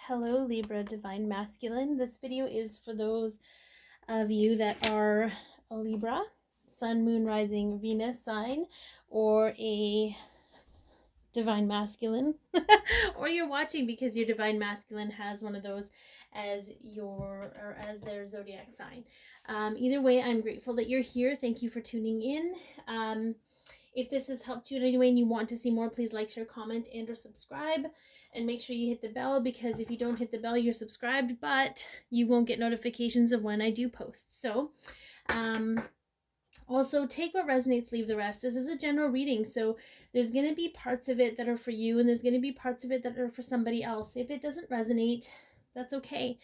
Hello, Libra Divine Masculine. This video is for those of you that are a Libra, Sun, Moon, Rising, Venus sign, or a Divine Masculine, or you're watching because your Divine Masculine has one of those as as their zodiac sign. Either way, I'm grateful that you're here. Thank you for tuning in. If this has helped you in any way and you want to see more, please like, share, comment, and or subscribe. And make sure you hit the bell, because if you don't hit the bell, you're subscribed, but you won't get notifications of when I do post. So, also take what resonates, leave the rest. This is a general reading, so there's going to be parts of it that are for you, and there's going to be parts of it that are for somebody else. If it doesn't resonate, that's okay.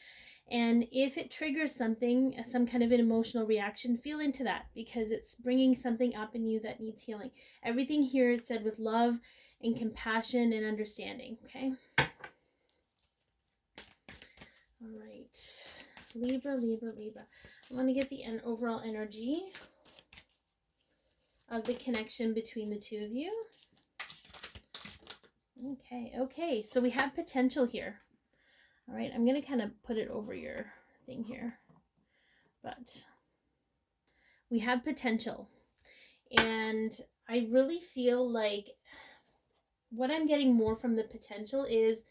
And if it triggers something, some kind of an emotional reaction, feel into that, because it's bringing something up in you that needs healing. Everything here is said with love and compassion and understanding, okay? All right. Libra, Libra, Libra. I want to get the overall energy of the connection between the two of you. Okay. So we have potential here. All right, I'm going to kind of put it over your thing here. But we have potential. And I really feel like what I'm getting more from the potential is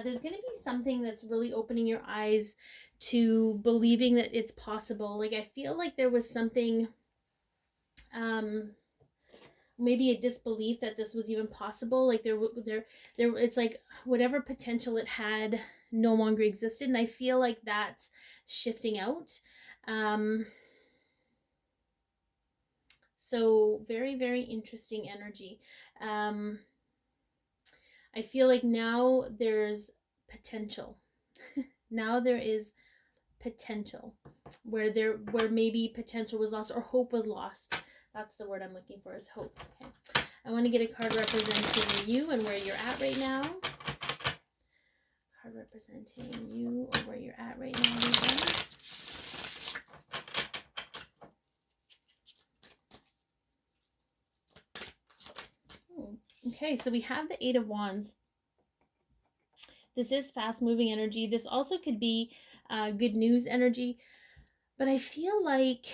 there's going to be something that's really opening your eyes to believing that it's possible. Like, I feel like there was something, maybe a disbelief that this was even possible. Like it's like whatever potential it had no longer existed. And I feel like that's shifting out. So very, very interesting energy. I feel like now there's potential. Now there is potential where maybe potential was lost or hope was lost. That's the word I'm looking for, is hope. Okay. I want to get a card representing you and where you're at right now. Card representing you or where you're at right now. Okay, so we have the Eight of Wands. This is fast-moving energy. This also could be good news energy, but I feel like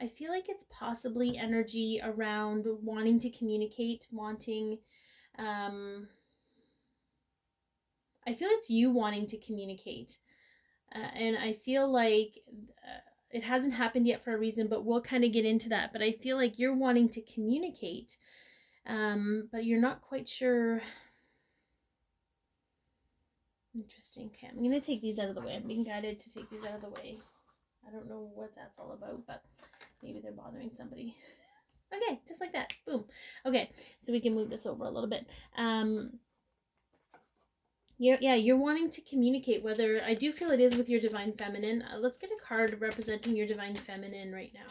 it's possibly energy around wanting to communicate, I feel it's you wanting to communicate. And I feel like it hasn't happened yet for a reason, but we'll kind of get into that. But I feel like you're wanting to communicate, but you're not quite sure. Interesting. Okay, I'm going to take these out of the way. I'm being guided to take these out of the way. I don't know what that's all about, but maybe they're bothering somebody. Okay, just like that. Boom. Okay, so we can move this over a little bit. You're wanting to communicate, whether I do feel it is with your Divine Feminine. Let's get a card representing your Divine Feminine right now.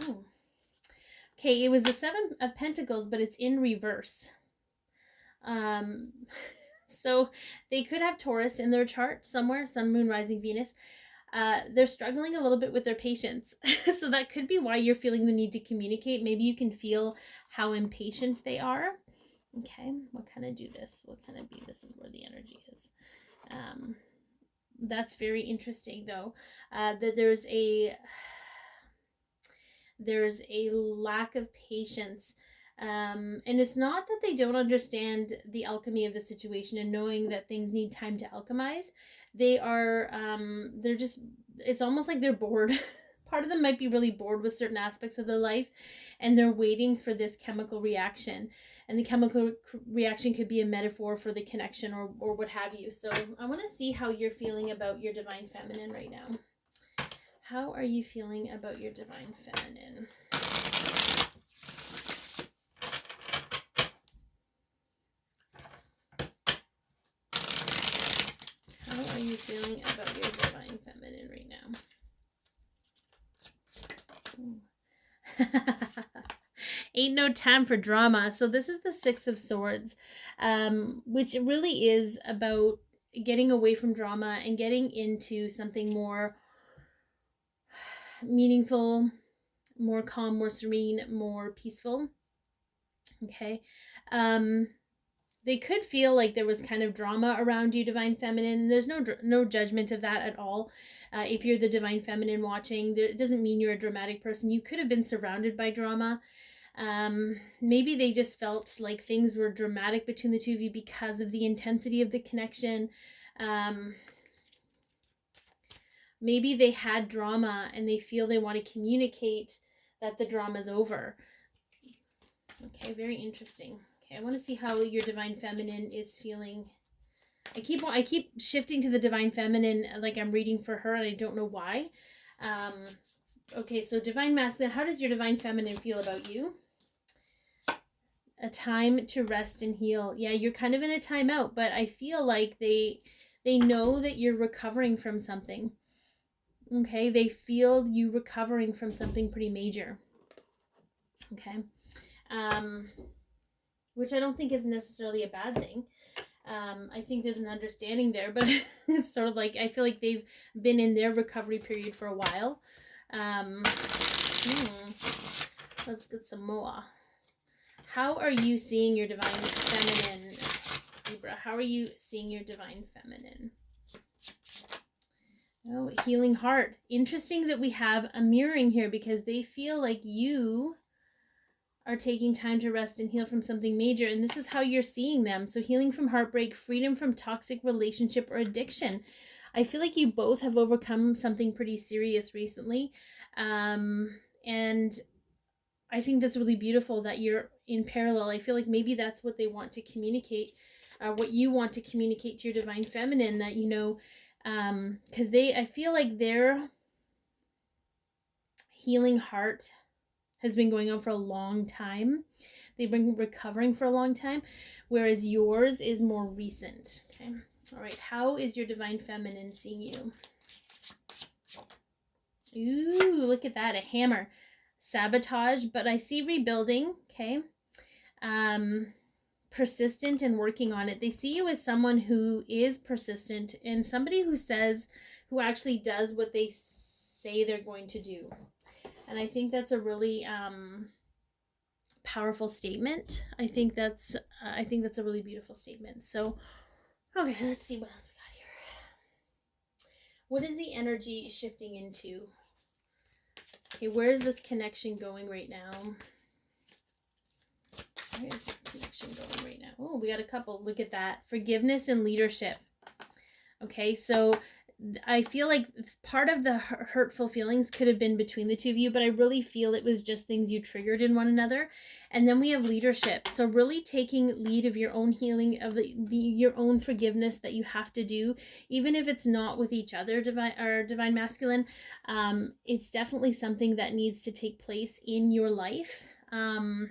Oh. Okay, it was the Seven of Pentacles, but it's in reverse. So they could have Taurus in their chart somewhere, Sun, Moon, Rising, Venus. They're struggling a little bit with their patience. So that could be why you're feeling the need to communicate. Maybe you can feel how impatient they are. Okay, we'll kind of do this. We'll kind of be, this is where the energy is. That's very interesting, though, that there's a lack of patience. And it's not that they don't understand the alchemy of the situation and knowing that things need time to alchemize. They are, it's almost like they're bored. Part of them might be really bored with certain aspects of their life, and they're waiting for this chemical reaction. And the chemical reaction could be a metaphor for the connection or what have you. So I want to see how you're feeling about your Divine Feminine right now. How are you feeling about your Divine Feminine? How are you feeling about your Divine Feminine right now? Ain't no time for drama. So this is the Six of Swords, which really is about getting away from drama and getting into something more meaningful, more calm, more serene, more peaceful. Okay. They could feel like there was kind of drama around you, Divine Feminine. There's no judgment of that at all. If you're the Divine Feminine watching, it doesn't mean you're a dramatic person. You could have been surrounded by drama. Maybe they just felt like things were dramatic between the two of you because of the intensity of the connection. Maybe they had drama and they feel they want to communicate that the drama's over. Okay, very interesting. Okay, I want to see how your Divine Feminine is feeling. I keep shifting to the Divine Feminine like I'm reading for her, and I don't know why. Okay, so Divine Masculine, how does your Divine Feminine feel about you? A time to rest and heal. Yeah, you're kind of in a timeout, but I feel like they know that you're recovering from something. Okay, they feel you recovering from something pretty major. Okay. Which I don't think is necessarily a bad thing. I think there's an understanding there, but it's sort of like, I feel like they've been in their recovery period for a while. Let's get some more. How are you seeing your Divine Feminine, Libra? How are you seeing your Divine Feminine? Oh, healing heart. Interesting that we have a mirroring here, because they feel like you are taking time to rest and heal from something major, and this is how you're seeing them. So healing from heartbreak, freedom from toxic relationship or addiction. I feel like you both have overcome something pretty serious recently, and I think that's really beautiful that you're in parallel. I feel like maybe that's what they want to communicate, what you want to communicate to your Divine Feminine, that, you know, because I feel like their healing heart has been going on for a long time. They've been recovering for a long time, whereas yours is more recent. Okay. All right. How is your Divine Feminine seeing you? Ooh, look at that. A hammer. Sabotage, but I see rebuilding. Okay. Persistent and working on it. They see you as someone who is persistent and somebody who actually does what they say they're going to do. And I think that's a really powerful statement. I think that's a really beautiful statement. So, okay, let's see what else we got here. What is the energy shifting into? Okay, where is this connection going right now? Where is this connection going right now? Oh, we got a couple. Look at that. Forgiveness and leadership. Okay, so I feel like part of the hurtful feelings could have been between the two of you, but I really feel it was just things you triggered in one another. And then we have leadership. So really taking lead of your own healing, of your own forgiveness that you have to do, even if it's not with each other, Divine Masculine. It's definitely something that needs to take place in your life. And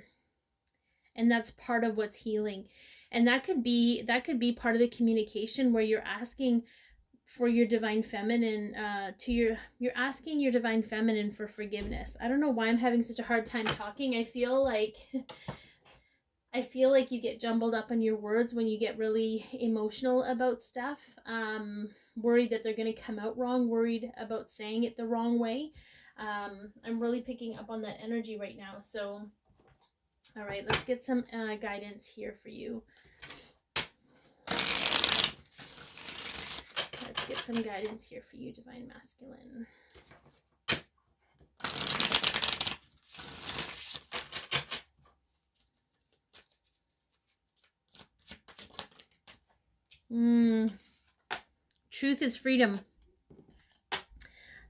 that's part of what's healing. And that could be part of the communication, where you're asking for your Divine Feminine, you're asking your Divine Feminine for forgiveness. I don't know why I'm having such a hard time talking. I feel like you get jumbled up on your words when you get really emotional about stuff. Worried that they're going to come out wrong, worried about saying it the wrong way. I'm really picking up on that energy right now. So, all right, let's get some guidance here for you. Let's get some guidance here for you, Divine Masculine. Truth is freedom.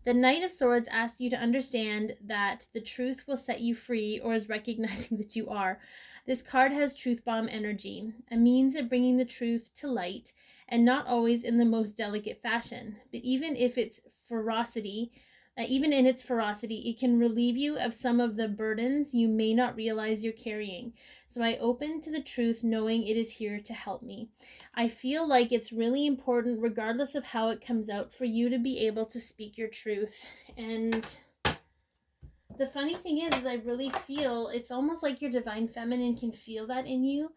The Knight of Swords asks you to understand that the truth will set you free, or is recognizing that you are. This card has truth bomb energy, a means of bringing the truth to light, and not always in the most delicate fashion. But even in its ferocity, it can relieve you of some of the burdens you may not realize you're carrying. So I open to the truth, knowing it is here to help me. I feel like it's really important, regardless of how it comes out, for you to be able to speak your truth. And the funny thing is I really feel it's almost like your Divine Feminine can feel that in you,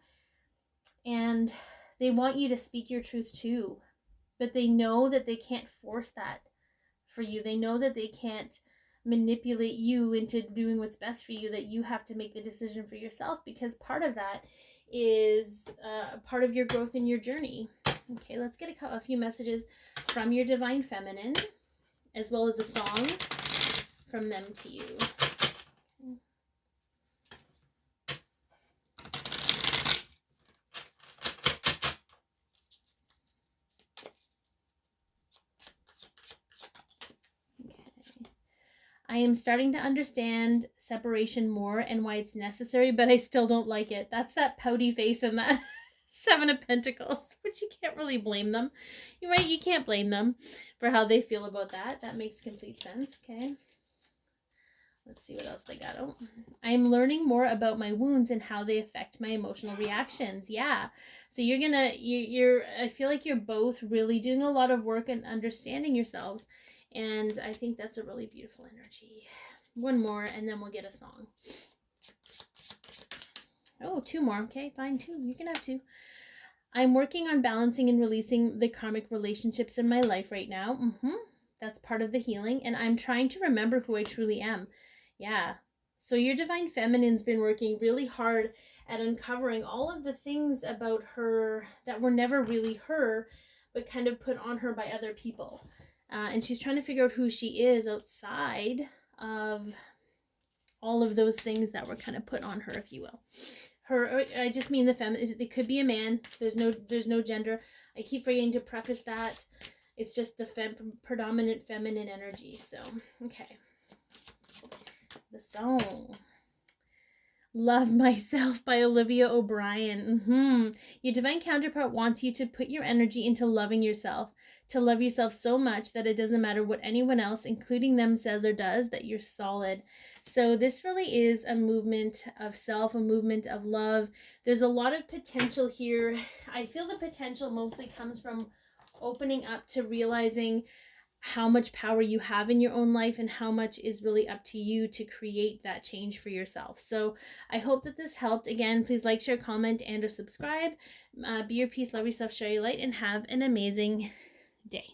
and they want you to speak your truth too, but they know that they can't force that for you. They know that they can't manipulate you into doing what's best for you, that you have to make the decision for yourself, because part of that is part of your growth in your journey. Okay, let's get a few messages from your Divine Feminine, as well as a song from them to you. I am starting to understand separation more and why it's necessary, but I still don't like it. That's that pouty face and that Seven of Pentacles, which you can't really blame them. You're right, you can't blame them for how they feel about that. That makes complete sense, okay? Let's see what else they got. Oh, I'm learning more about my wounds and how they affect my emotional reactions. Yeah. So I feel like you're both really doing a lot of work and understanding yourselves. And I think that's a really beautiful energy. One more, and then we'll get a song. Oh, two more. Okay, fine, two. You can have two. I'm working on balancing and releasing the karmic relationships in my life right now. That's part of the healing. And I'm trying to remember who I truly am. Yeah. So your Divine Feminine's been working really hard at uncovering all of the things about her that were never really her, but kind of put on her by other people. And she's trying to figure out who she is outside of all of those things that were kind of put on her, if you will. I just mean the feminine. It could be a man. There's no gender. I keep forgetting to preface that. It's just the predominant feminine energy. So, okay. The song. Love Myself by Olivia O'Brien. Your divine counterpart wants you to put your energy into loving yourself, to love yourself so much that it doesn't matter what anyone else, including them, says or does, that you're solid. So this really is a movement of self, a movement of love. There's a lot of potential here. I feel the potential mostly comes from opening up to realizing how much power you have in your own life and how much is really up to you to create that change for yourself. So I hope that this helped. Again, please like, share, comment, and or subscribe. Be your peace, love yourself, share your light, and have an amazing day.